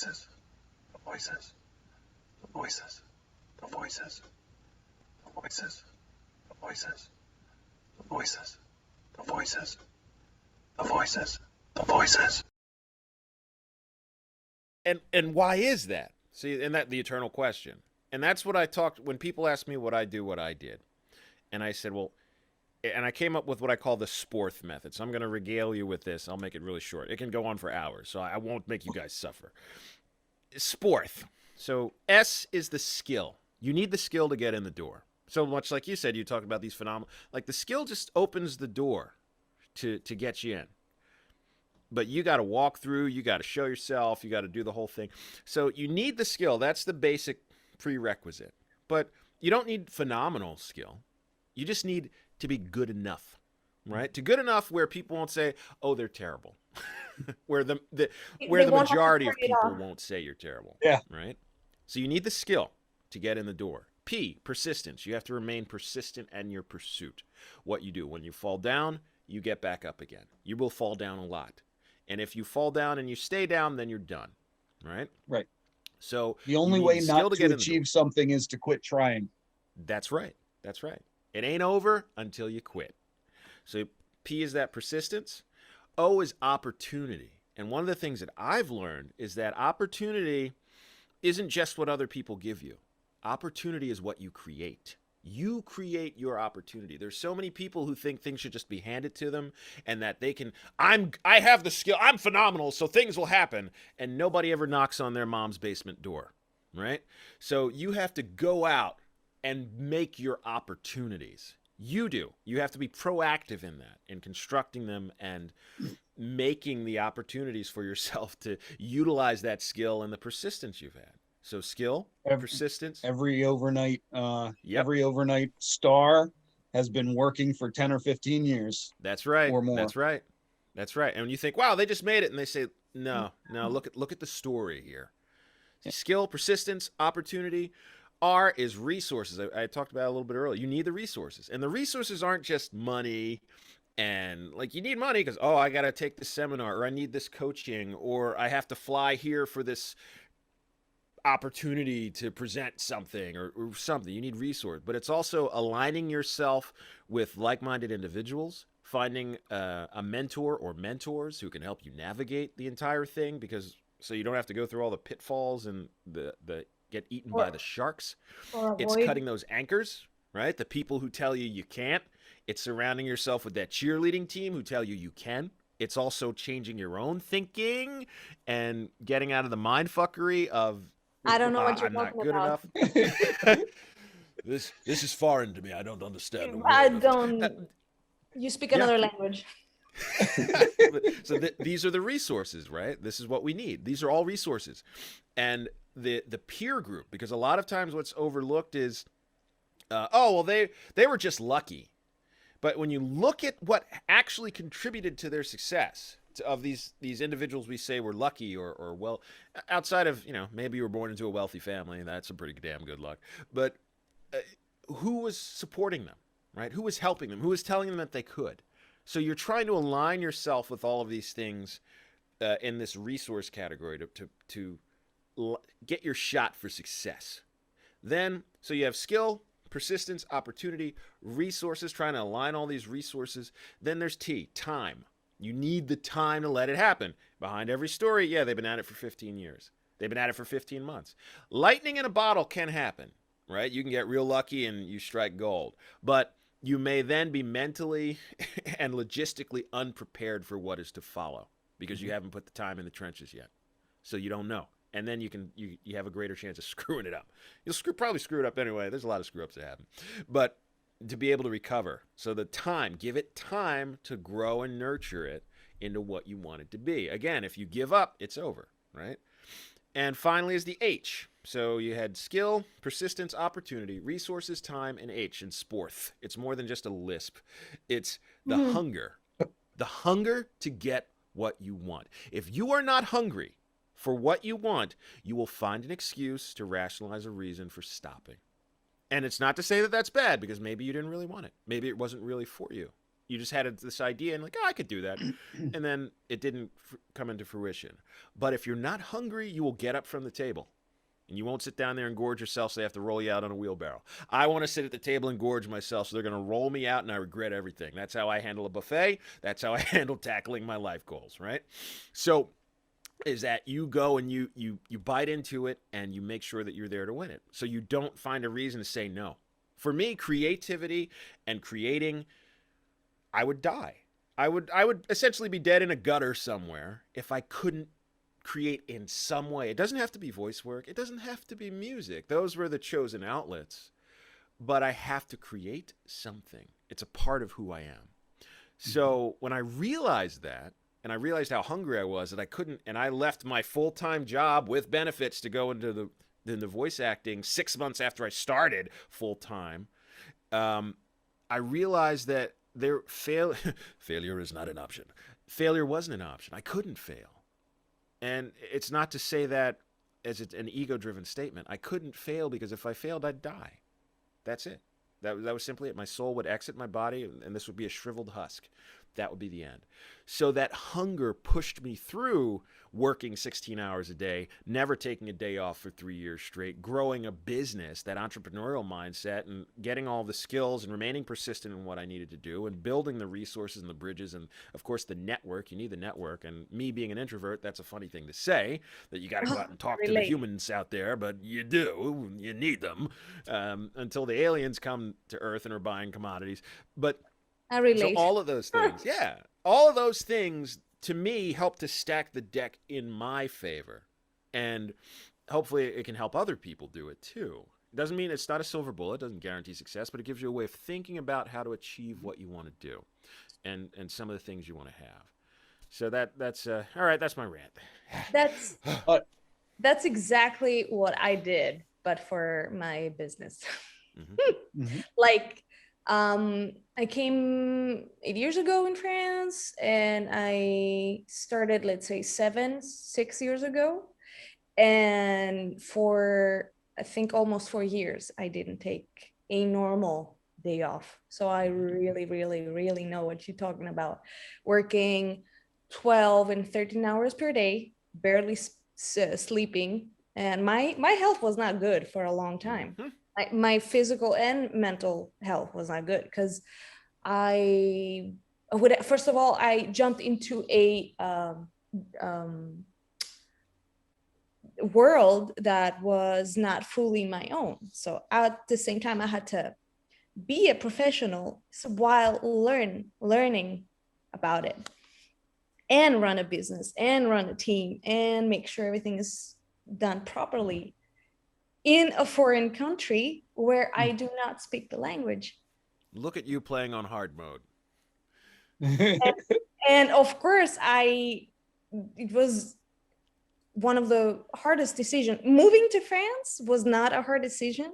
voices, the voices, the voices, the voices, the voices, the voices, the voices, the voices, the voices, the voices. And why is that? See, and that the eternal question. And that's what I talked when people ask me what I do, what I did. And I said, well, and I came up with what I call the SPORTH method. So I'm going to regale you with this. I'll make it really short. It can go on for hours, so I won't make you guys suffer. SPORTH. So S is the skill. You need the skill to get in the door. So much like you said, you talked about these phenomenal, like the skill just opens the door to get you in. But you got to walk through, you got to show yourself, you got to do the whole thing. So you need the skill. That's the basic prerequisite. But you don't need phenomenal skill. You just need to be good enough, right? To good enough where people won't say, "Oh, they're terrible," where the majority of people won't say you're terrible, right? So you need the skill to get in the door. P, persistence. You have to remain persistent in your pursuit. What you do when you fall down, you get back up again. You will fall down a lot, and if you fall down and you stay down, then you're done, right? Right. So the only way not to achieve something is to quit trying. That's right. That's right. It ain't over until you quit. So P is that persistence. O is opportunity. And one of the things that I've learned is that opportunity isn't just what other people give you. Opportunity is what you create. You create your opportunity. There's so many people who think things should just be handed to them and that they can, I have the skill, I'm phenomenal, so things will happen. And nobody ever knocks on their mom's basement door, right? So you have to go out and make your opportunities. You do. You have to be proactive in that, in constructing them and making the opportunities for yourself to utilize that skill and the persistence you've had. So skill, persistence. Every overnight star has been working for 10 or 15 years. That's right. Or more. That's right. That's right. And when you think, wow, they just made it, and they say, no, look at the story here. Skill, persistence, opportunity. R is resources. I talked about it a little bit earlier. You need the resources. And the resources aren't just money and like you need money because, oh, I got to take this seminar or I need this coaching or I have to fly here for this opportunity to present something or something. You need resource. But it's also aligning yourself with like-minded individuals, finding a mentor or mentors who can help you navigate the entire thing because so you don't have to go through all the pitfalls and the get eaten by the sharks. It's cutting those anchors, right? The people who tell you you can't. It's surrounding yourself with that cheerleading team who tell you you can. It's also changing your own thinking and getting out of the mindfuckery of I don't know what you're I'm not talking good about. enough. This is foreign to me. I don't understand. I don't. You speak another language. So these are the resources, right? This is what we need. These are all resources. And the peer group, because a lot of times what's overlooked is, they were just lucky. But when you look at what actually contributed to their success, of these individuals we say were lucky or well, outside of, maybe you were born into a wealthy family, that's a pretty damn good luck. But who was supporting them, right? Who was helping them? Who was telling them that they could? So you're trying to align yourself with all of these things in this resource category to get your shot for success. Then, so you have skill, persistence, opportunity, resources, trying to align all these resources. Then there's T, time. You need the time to let it happen. Behind every story, yeah, they've been at it for 15 years. They've been at it for 15 months. Lightning in a bottle can happen, right? You can get real lucky and you strike gold. But you may then be mentally and logistically unprepared for what is to follow because you haven't put the time in the trenches yet. So you don't know. And then you have a greater chance of screwing it up. You'll probably screw it up anyway. There's a lot of screw ups that happen. But to be able to recover. So the time, give it time to grow and nurture it into what you want it to be. Again, if you give up, it's over, right? And finally is the H. So you had skill, persistence, opportunity, resources, time, and H in SPORTH. It's more than just a lisp. It's the hunger. The hunger to get what you want. If you are not hungry for what you want, you will find an excuse to rationalize a reason for stopping. And it's not to say that that's bad, because maybe you didn't really want it. Maybe it wasn't really for you. You just had this idea and like, oh, I could do that. And then it didn't come into fruition. But if you're not hungry, you will get up from the table. And you won't sit down there and gorge yourself so they have to roll you out on a wheelbarrow. I want to sit at the table and gorge myself so they're going to roll me out and I regret everything. That's how I handle a buffet. That's how I handle tackling my life goals, right? So is that you go and you bite into it and you make sure that you're there to win it. So you don't find a reason to say no. For me, creativity and creating, I would die. I would essentially be dead in a gutter somewhere if I couldn't create in some way. It doesn't have to be voice work. It doesn't have to be music. Those were the chosen outlets. But I have to create something. It's a part of who I am. So when I realized that, and I realized how hungry I was, that I couldn't, and I left my full-time job with benefits to go into the voice acting 6 months after I started full-time, I realized that failure is not an option. Failure wasn't an option. I couldn't fail. And it's not to say that as an ego-driven statement. I couldn't fail because if I failed, I'd die. That's it. That was simply it. My soul would exit my body, and this would be a shriveled husk. That would be the end. So that hunger pushed me through working 16 hours a day, never taking a day off for 3 years straight, growing a business, that entrepreneurial mindset, and getting all the skills and remaining persistent in what I needed to do, and building the resources and the bridges, and of course the network. You need the network. And me being an introvert, that's a funny thing to say, that you got to go out and talk to the humans out there, but you do. You need them until the aliens come to Earth and are buying commodities. But I relate. so all of those things, all of those things to me help to stack the deck in my favor, and hopefully it can help other people do it too. It doesn't mean it's not a silver bullet, doesn't guarantee success, but it gives you a way of thinking about how to achieve what you want to do, and some of the things you want to have. So that's all right. That's my rant. That's exactly what I did, but for my business. Like, I came 8 years ago in France, and I started, let's say 6 years ago. And for, I think, almost 4 years, I didn't take a normal day off. So I really, really, really know what you're talking about. Working 12 and 13 hours per day, barely sleeping. And my health was not good for a long time. My physical and mental health was not good because first of all, I jumped into a world that was not fully my own. So at the same time, I had to be a professional while learning about it, and run a business and run a team and make sure everything is done properly in a foreign country where I do not speak the language. Look at you playing on hard mode. And of course, it was one of the hardest decisions. Moving to France was not a hard decision,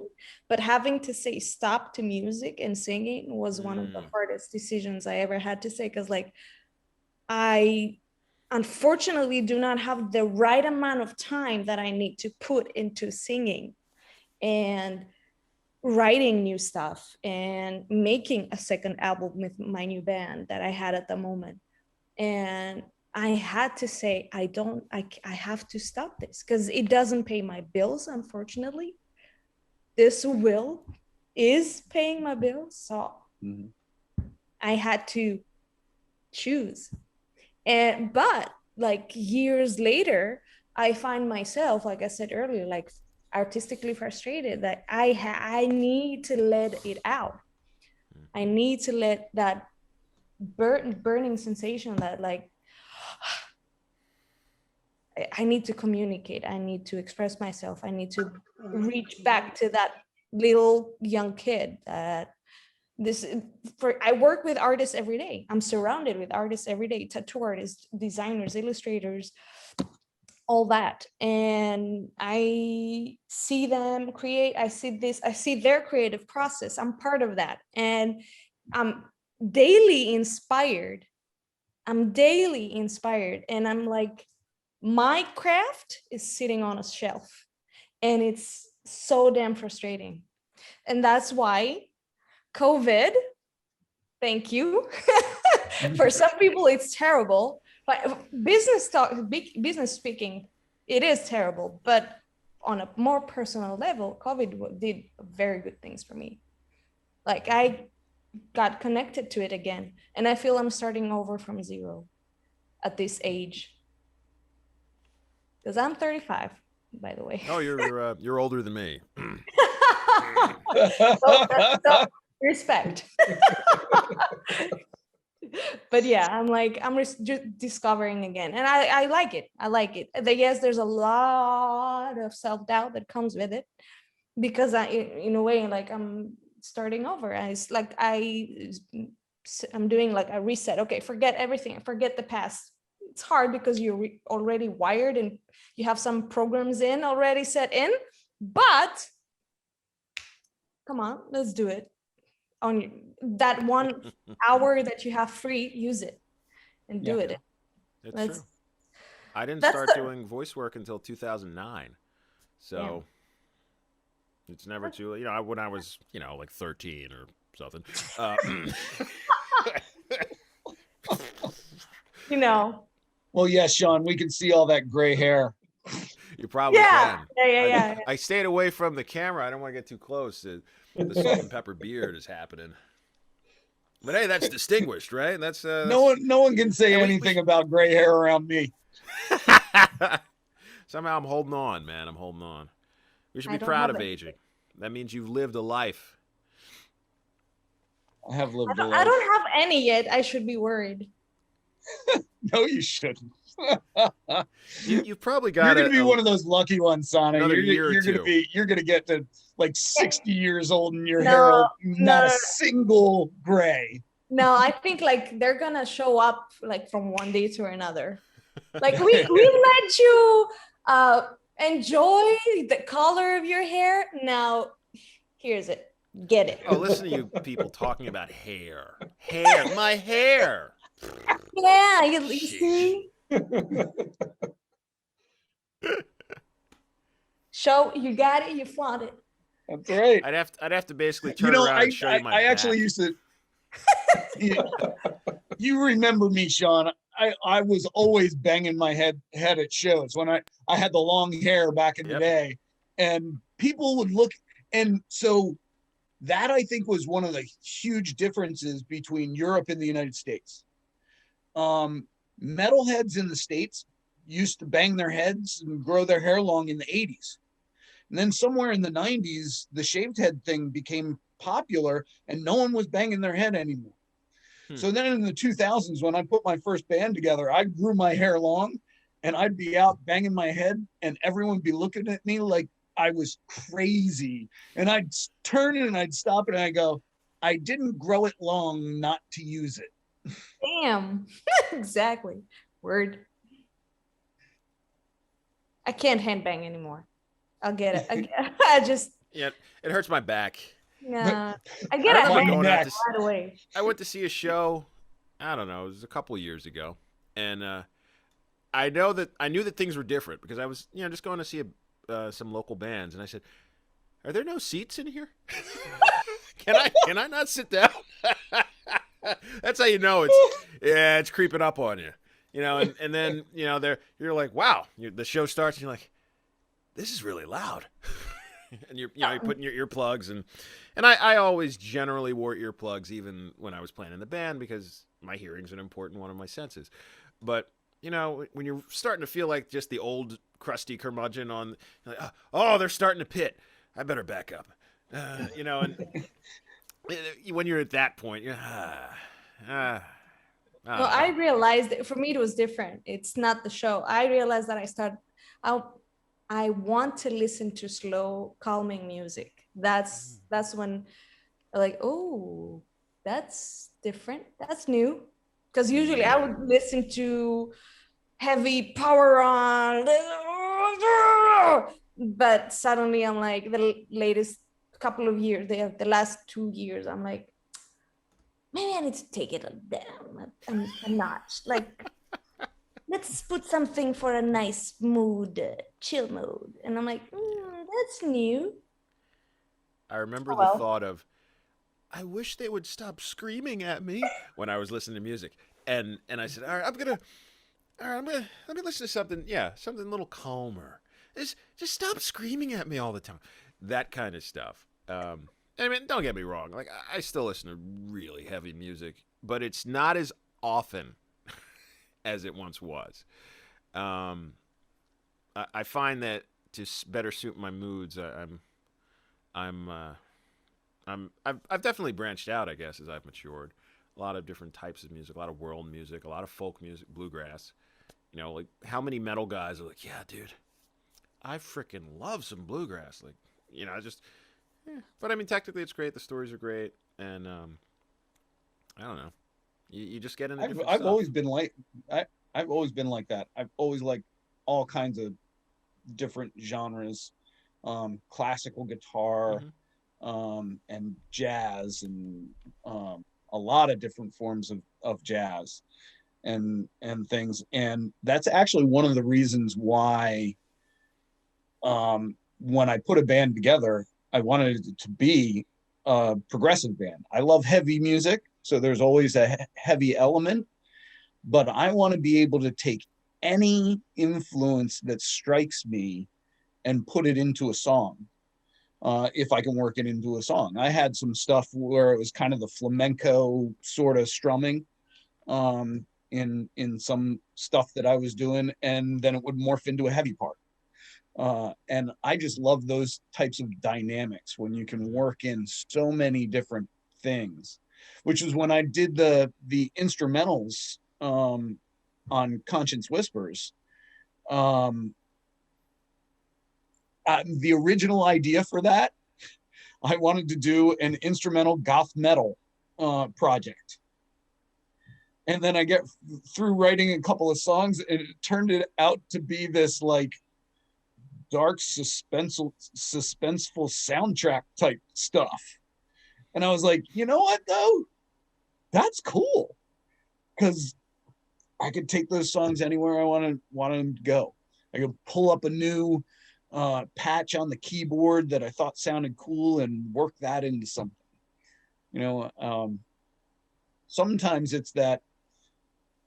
but having to say stop to music and singing was one of the hardest decisions I ever had to say, because like, I unfortunately do not have the right amount of time that I need to put into singing and writing new stuff and making a second album with my new band that I had at the moment. And I had to say, I have to stop this because it doesn't pay my bills, unfortunately. This is paying my bills. So I had to choose. But like years later, I find myself, like I said earlier, like artistically frustrated that I need to let it out. I need to let that burning sensation that like, I need to communicate. I need to express myself. I need to reach back to that little young kid that I work with artists every day. I'm surrounded with artists every day, tattoo artists, designers, illustrators, all that. And I see them create, I see their creative process. I'm part of that. And I'm daily inspired. And I'm like, my craft is sitting on a shelf and it's so damn frustrating. And that's why COVID, thank you, For some people, it's terrible. But business speaking, it is terrible. But on a more personal level, COVID did very good things for me. Like I got connected to it again, and I feel I'm starting over from zero at this age. Because I'm 35, by the way. Oh, you're older than me. so, respect. But yeah, I'm discovering again, and I like it. I like it. Yes, there's a lot of self-doubt that comes with it, because in a way, like I'm starting over. I'm doing like a reset. Okay, forget everything. Forget the past. It's hard because you're already wired and you have some programs already set in. But come on, let's do it. On that 1 hour that you have free, use it and do it. It's true. I didn't start doing voice work until 2009. So it's never too late. When I was, like 13 or something. Well, yes, Sean, we can see all that gray hair. You probably can. Yeah. I stayed away from the camera. I don't want to get too close. The salt and pepper beard is happening. But hey, that's distinguished, right? That's no one can say anything about gray hair around me. Somehow I'm holding on, man. I'm holding on. We should be proud of aging. That means you've lived a life. I have lived a life. I don't have any yet. I should be worried. No, you shouldn't. You've probably got. You're going to be one of those lucky ones, Sanna. You're going to get to like 60 years old and your hair will not a single gray. No, I think like they're gonna show up like from one day to another. Like we let you enjoy the color of your hair. Now, here's it. Get it. Oh, listen to you people talking about hair. My hair. Yeah, you see. Show you got it. You flaunt it. That's right. I'd have to basically turn around and show you my back. Actually used to. You remember me, Sean? I was always banging my head at shows when I had the long hair back in the day, and people would look, and so that I think was one of the huge differences between Europe and the United States. Metalheads in the States used to bang their heads and grow their hair long in the 80s. And then somewhere in the 90s, the shaved head thing became popular and no one was banging their head anymore. So then in the 2000s, when I put my first band together, I grew my hair long and I'd be out banging my head and everyone would be looking at me like I was crazy. And I'd turn and I'd stop and I go, I didn't grow it long not to use it. Damn. Exactly. Word. I can't hand bang anymore. I'll get it. I just. Yeah, it hurts my back. Nah, I get it right away. I went to see a show. I don't know. It was a couple of years ago, and I knew that things were different because I was just going to see some local bands, and I said, "Are there no seats in here? Can I not sit down?" That's how you know it's creeping up on you. And then you're like, wow, the show starts and you're like, this is really loud. And you're putting your earplugs and I always generally wore earplugs even when I was playing in the band because my hearing's an important one of my senses. But when you're starting to feel like just the old crusty curmudgeon on, like, oh, they're starting to pit. I better back up. And when you're at that point, you're well, I realized that for me it was different. It's not the show. I realized that I want to listen to slow, calming music. That's when I'm like, oh, that's different. That's new. Because usually I would listen to heavy power on, but suddenly I'm like the latest couple of years, the last 2 years, I'm like, maybe I need to take it down a notch. Like, let's put something for a nice mood, chill mood. And I'm like, that's new. I remember the thought of, I wish they would stop screaming at me when I was listening to music. And I said, all right, let me listen to something, something a little calmer. Just stop screaming at me all the time. That kind of stuff. I mean, don't get me wrong. Like, I still listen to really heavy music, but it's not as often as it once was. I find that to better suit my moods, I've definitely branched out, I guess, as I've matured. A lot of different types of music, a lot of world music, a lot of folk music, bluegrass. You know, like how many metal guys are like, yeah, dude, I freaking love some bluegrass. Like, you know, but I mean, technically it's great. The stories are great. And, I don't know. You just get into different I've stuff. always been like, I've always been like that. I've always liked all kinds of different genres, classical guitar, and jazz, and a lot of different forms of jazz and things. And that's actually one of the reasons why, when I put a band together, I wanted it to be a progressive band. I love heavy music, so there's always a heavy element, but I want to be able to take any influence that strikes me and put it into a song. If I can work it into a song. I had some stuff where it was kind of the flamenco sort of strumming, in some stuff that I was doing, and then it would morph into a heavy part. And I just love those types of dynamics when you can work in so many different things, which is when I did the instrumentals, on Conscience Whispers. The original idea for that, I wanted to do an instrumental goth metal project. And then I get through writing a couple of songs, and it turned it out to be this like dark, suspenseful soundtrack type stuff. And I was like, you know what though? That's cool. Because I could take those songs anywhere I want them to go. I could pull up a new patch on the keyboard that I thought sounded cool and work that into something. You know, sometimes it's that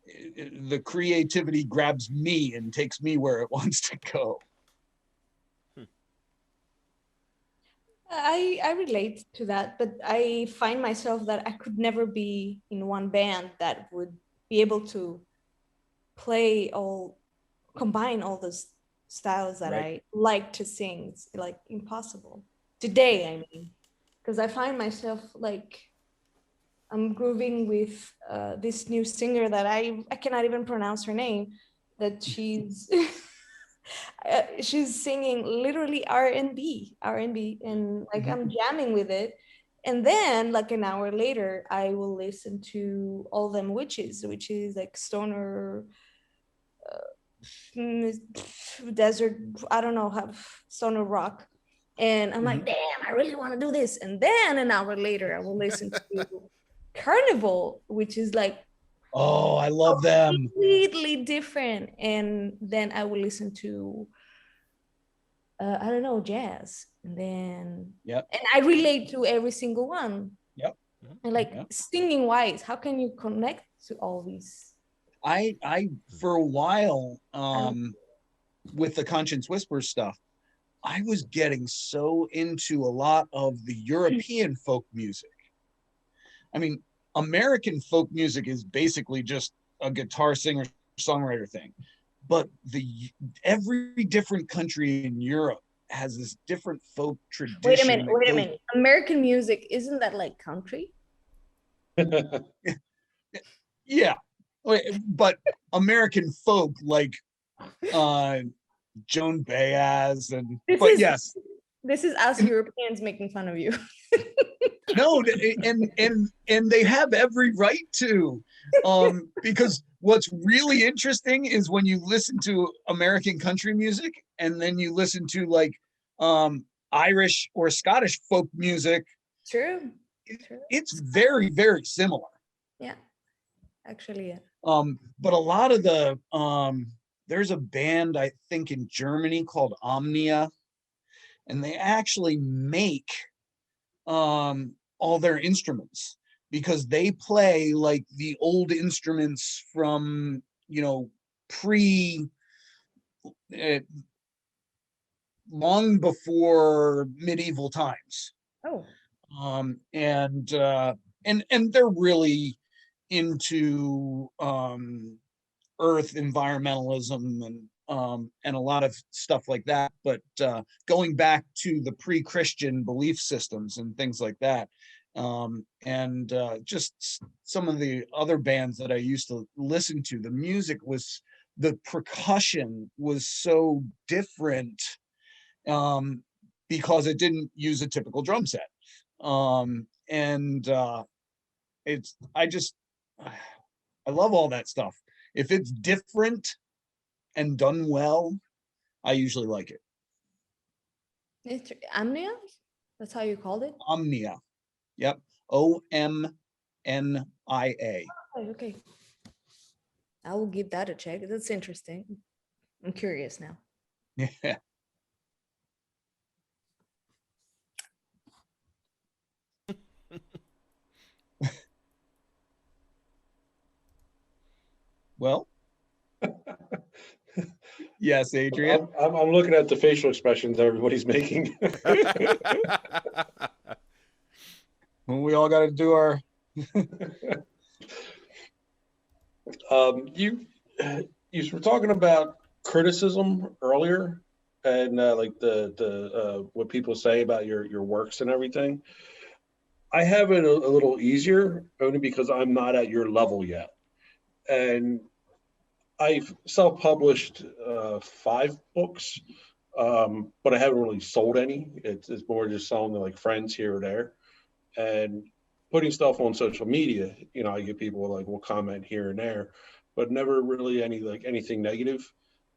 the creativity grabs me and takes me where it wants to go. I relate to that, but I find myself that I could never be in one band that would be able to combine all those styles that I like to sing. It's like impossible today, I mean, because I find myself like I'm grooving with this new singer that I cannot even pronounce her name, that she's she's singing literally R&B, and like I'm jamming with it. And then like an hour later, I will listen to All Them Witches, which is like stoner desert, I don't know, have stoner rock. And I'm like, damn, I really want to do this. And then an hour later, I will listen to Carnival, which is like, oh, I love them, completely different. And then I will listen to I don't know, jazz. And then and I relate to every single one. And like singing wise, how can you connect to all these? I for a while, with the Conscience Whispers stuff, I was getting so into a lot of the European folk music. I mean, American folk music is basically just a guitar singer songwriter thing, but every different country in Europe has this different folk tradition. Wait a minute. American music, isn't that like country? Yeah, but American folk, like Joan Baez this is us Europeans making fun of you. No, and they have every right to, because what's really interesting is when you listen to American country music and then you listen to like Irish or Scottish folk music. True. It's very, very similar. Yeah, actually, yeah. But a lot of the there's a band I think in Germany called Omnia, and they actually make a all their instruments, because they play like the old instruments from, you know, pre long before medieval times. Oh, And they're really into earth environmentalism and a lot of stuff like that, but going back to the pre-Christian belief systems and things like that. And just some of the other bands that I used to listen to, the music was, the percussion was so different, because it didn't use a typical drum set. And it's, I love all that stuff. If it's different and done well, I usually like it. it's Amnia? That's how you called it? Omnia. Yep. Omnia. Oh, okay. I will give that a check. That's interesting. I'm curious now. Yeah. Well, yes, Adrian. I'm looking at the facial expressions everybody's making. Well, we all got to do our. You were talking about criticism earlier, and like the what people say about your works and everything. I have it a little easier only because I'm not at your level yet, and I've self-published 5 books, but I haven't really sold any. It's more just selling to like friends here or there, and putting stuff on social media. You know, I get people like will comment here and there, but never really anything negative.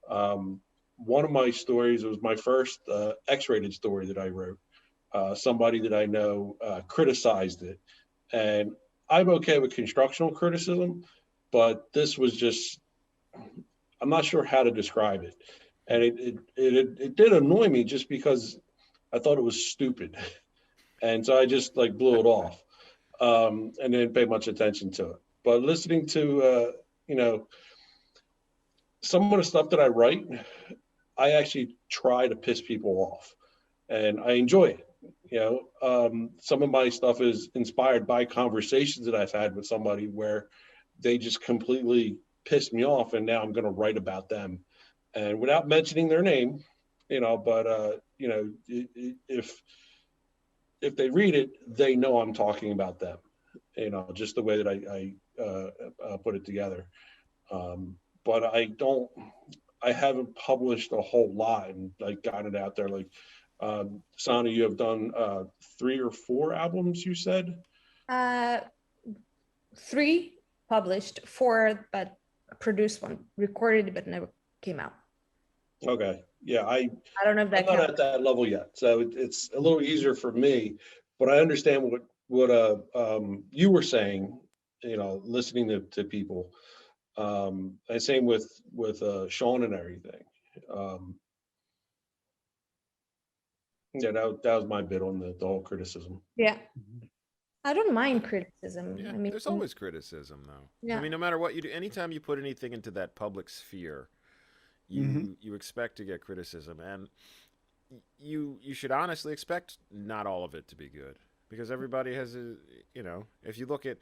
One of my stories was my first X-rated story that I wrote. Somebody that I know criticized it, and I'm okay with constructional criticism, but this was just, I'm not sure how to describe it, and it did annoy me just because I thought it was stupid, and so I just like blew it off, and didn't pay much attention to it. But listening to you know, some of the stuff that I write, I actually try to piss people off, and I enjoy it. You know, some of my stuff is inspired by conversations that I've had with somebody where they just completely pissed me off, and now I'm going to write about them, and without mentioning their name, you know. But you know, if they read it, they know I'm talking about them. You know, just the way that I put it together. But I haven't published a whole lot and like gotten it out there. Like Sanna, you have done 3 or 4 albums, you said? 3 published, 4 but produced, 1 recorded but never came out. Okay. Yeah, I don't know if that I'm not counts. at that level yet, so it's a little easier for me. But I understand what you were saying. You know, listening to people, and same with Sean and everything. Yeah, that was my bit on the whole criticism. Yeah. I don't mind criticism. Yeah, I mean, there's always criticism, though. yeah. I mean, no matter what you do, anytime you put anything into that public sphere, you expect to get criticism, and you should honestly expect not all of it to be good, because everybody has a, you know, if you look at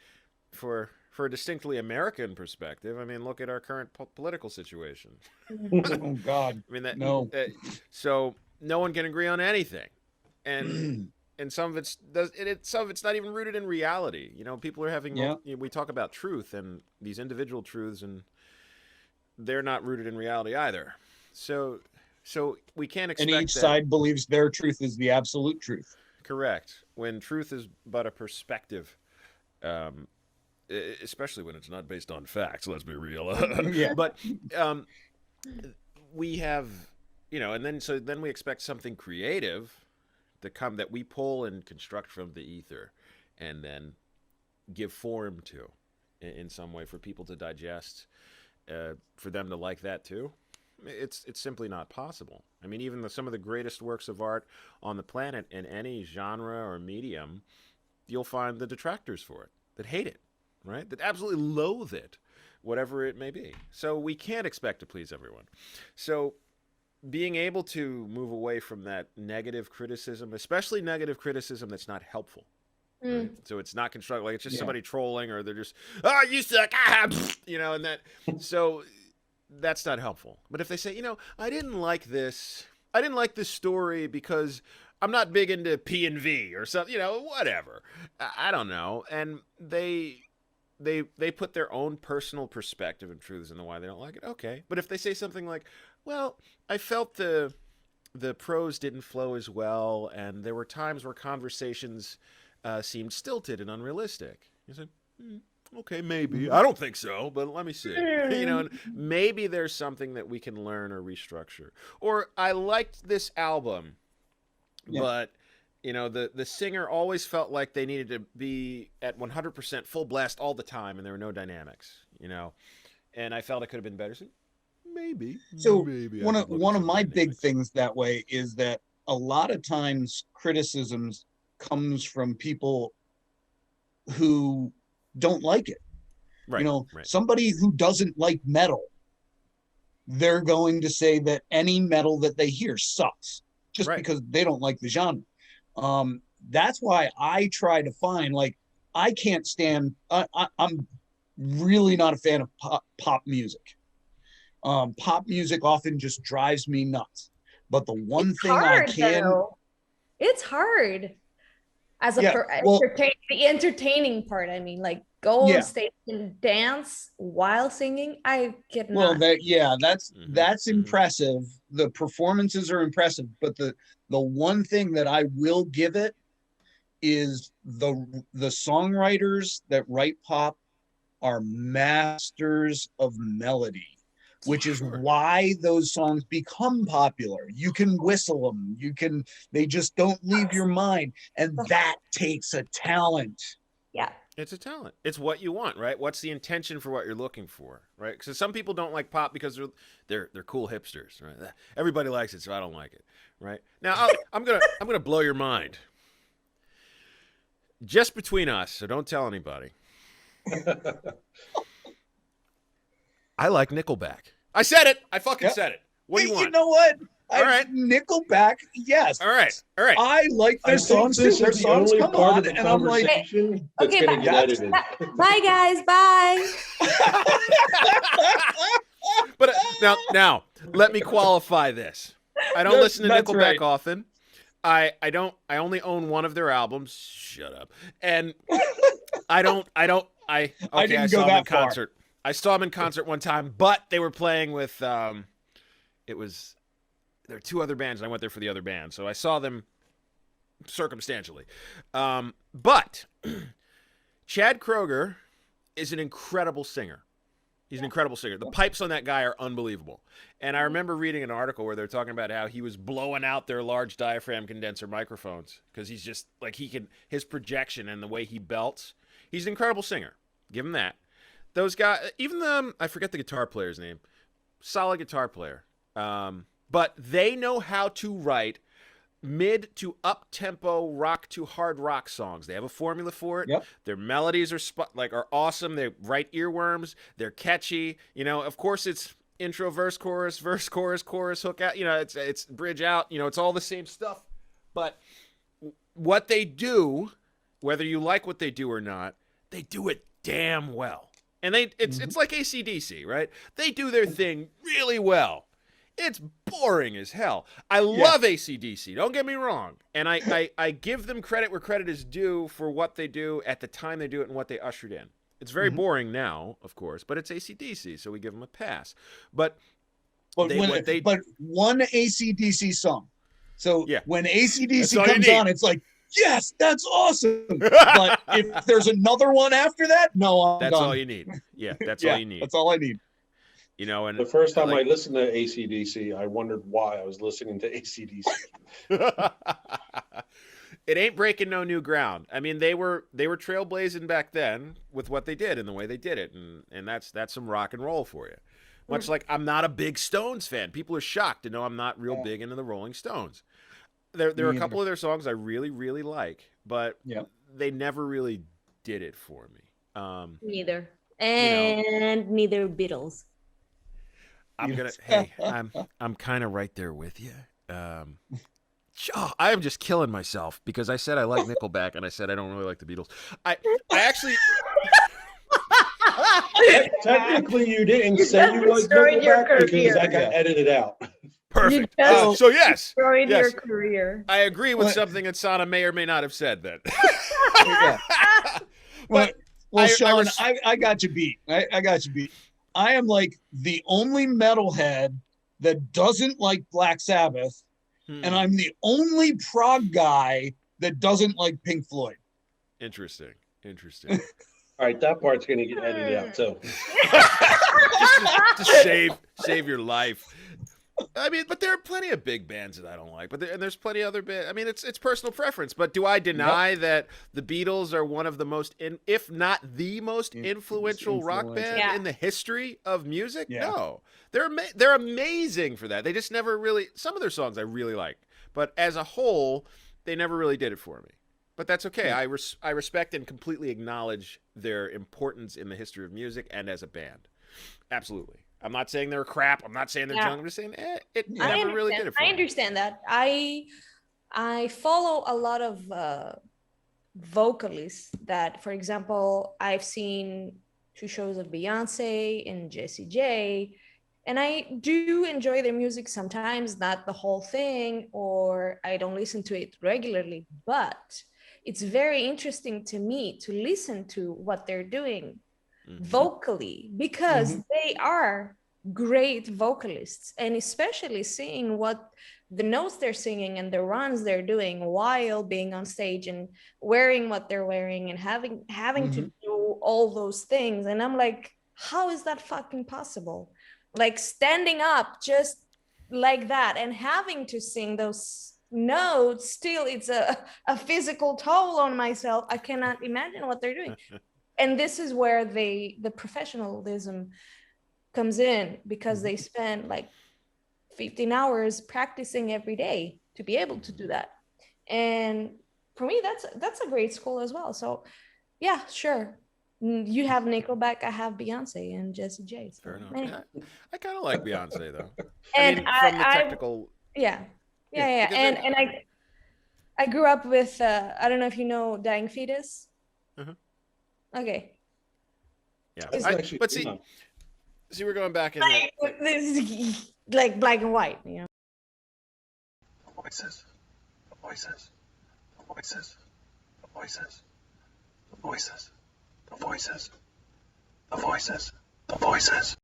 for a distinctly American perspective, I mean, look at our current political situation. Oh God. I mean, that No. So no one can agree on anything, and some of it's some of it's not even rooted in reality. You know, people are having we talk about truth and these individual truths, and they're not rooted in reality either. So we can't expect And each that, side believes their truth is the absolute truth. correct, when truth is but a perspective. Especially when it's not based on facts. Let's be real. Yeah. But we have, you know, and then we expect something creative to come that we pull and construct from the ether, and then give form to in some way for people to digest, for them to like that too. It's simply not possible. I mean, even some of the greatest works of art on the planet in any genre or medium you'll find the detractors for it that hate it, right? That absolutely loathe it, whatever it may be. So we can't expect to please everyone. So being able to move away from that negative criticism, especially negative criticism that's not helpful. Right? So it's not constructive, like it's just somebody trolling, or they're just, oh, you suck, you know, and that. So that's not helpful. But if they say, you know, I didn't like this story because I'm not big into P&V or something, you know, whatever. I don't know. And they put their own personal perspective and truths into why they don't like it. Okay. But if they say something like, well, I felt the prose didn't flow as well, and there were times where conversations seemed stilted and unrealistic. You say, okay, maybe. I don't think so, but let me see. You know, and maybe there's something that we can learn or restructure. Or I liked this album, but you know, the singer always felt like they needed to be at 100% full blast all the time, and there were no dynamics, you know. And I felt it could have been better. So maybe. So maybe one of my big things that way is that a lot of times criticisms comes from people who don't like it. Right, you know, right. Somebody who doesn't like metal, they're going to say that any metal that they hear sucks just because they don't like the genre. That's why I try to find, like, I can't stand, I'm really not a fan of pop music. Pop music often just drives me nuts. But the one thing hard, I can... though. It's hard. As a the entertaining part, I mean, like go on stage and dance while singing. I get well, that's impressive. The performances are impressive, but the one thing that I will give it is the songwriters that write pop are masters of melody, which is why those songs become popular. You can whistle them. They just don't leave your mind. And that takes a talent. Yeah. It's a talent. It's what you want, right? What's the intention for what you're looking for, right? Because some people don't like pop because they're cool hipsters, right? Everybody likes it, so I don't like it, right? Now I'm gonna blow your mind. Just between us, so don't tell anybody. I like Nickelback. I said it. I fucking said it. What do you want? You know what? All right. Nickelback, yes. All right. I like their songs too. Their songs come on, and I'm like, okay, bye guys, bye. But now, let me qualify this. I don't listen to Nickelback often. I only own one of their albums. Shut up. And I saw them in concert. I saw them in concert one time, but they were playing with there were two other bands, and I went there for the other band. So I saw them circumstantially. But Chad Kroeger is an incredible singer. He's an incredible singer. The pipes on that guy are unbelievable. And I remember reading an article where they're talking about how he was blowing out their large diaphragm condenser microphones because he's just like his projection and the way he belts. He's an incredible singer. Give him that. Those guys, even I forget the guitar player's name. Solid guitar player. But they know how to write mid to up tempo rock to hard rock songs. They have a formula for it. Yep. Their melodies are awesome. They write earworms. They're catchy. You know, of course it's intro, verse, chorus, hook out. You know, it's bridge out. You know, it's all the same stuff. But what they do, whether you like what they do or not, they do it damn well. And it's like AC/DC, right? They do their thing really well. It's boring as hell. I love AC/DC. Don't get me wrong. And I give them credit where credit is due for what they do at the time they do it and what they ushered in. It's very boring now, of course, but it's AC/DC, so we give them a pass. But one AC/DC song. So when AC/DC comes on, it's like, yes, that's awesome. But if there's another one after that, no, that's all you need. Yeah, that's all you need. That's all I need. You know, and the first time I listened to AC/DC, I wondered why I was listening to AC/DC. It ain't breaking no new ground. I mean, they were trailblazing back then with what they did and the way they did it, and that's some rock and roll for you. Much like I'm not a big Stones fan. People are shocked to know I'm not real big into the Rolling Stones. There are a couple of their songs I really, really like, but they never really did it for me. Neither. know- And neither Beatles. I'm kind of right there with you. I am just killing myself because I said I like Nickelback and I said I don't really like the Beatles. I actually Technically, you didn't You say just you like destroyed your Nickelback because career. that got edited out. perfect. You just So yes, destroyed yes. your career. I agree with What? something that Sanna may or may not have said then. Yeah. Well, I Sean, res- I got you beat. I got you beat. I am like the only metalhead that doesn't like Black Sabbath, and I'm the only prog guy that doesn't like Pink Floyd. interesting. All right, that part's going to get edited out too. just save your life. I mean, but there are plenty of big bands that I don't like. But there's plenty of other bands. I mean, it's personal preference. But do I deny that the Beatles are one of the most, if not the most influential rock band Yeah. in the history of music? Yeah. No, they're amazing for that. They just never really. Some of their songs I really like, but as a whole, they never really did it for me. But that's okay. I respect and completely acknowledge their importance in the history of music and as a band. Absolutely. I'm not saying they're crap. I'm not saying they're junk. I'm just saying it never really did it for I me. understand that. I follow a lot of vocalists that, for example, I've seen 2 shows of Beyonce and Jessie J, and I do enjoy their music sometimes, not the whole thing, or I don't listen to it regularly, but it's very interesting to me to listen to what they're doing vocally, because they are great vocalists, and especially seeing what the notes they're singing and the runs they're doing while being on stage and wearing what they're wearing and having to do all those things. And I'm like, how is that fucking possible? Like standing up just like that and having to sing those notes, still it's a physical toll on myself. I cannot imagine what they're doing. And this is where the professionalism comes in, because they spend like 15 hours practicing every day to be able to do that. And for me, that's a great school as well. So yeah, sure. You have Nickelback, I have Beyonce and Jessie J. So, Fair enough. anyway. Yeah, I kind of like Beyonce though. And I mean, from the technical. Yeah. because And I grew up with I don't know if you know Dying Fetus. Okay. Yeah, That's actually- but see, we're going back in there. This is like black and white, you know. The voices. The voices. The voices. The voices. The voices. The voices. The voices. The voices.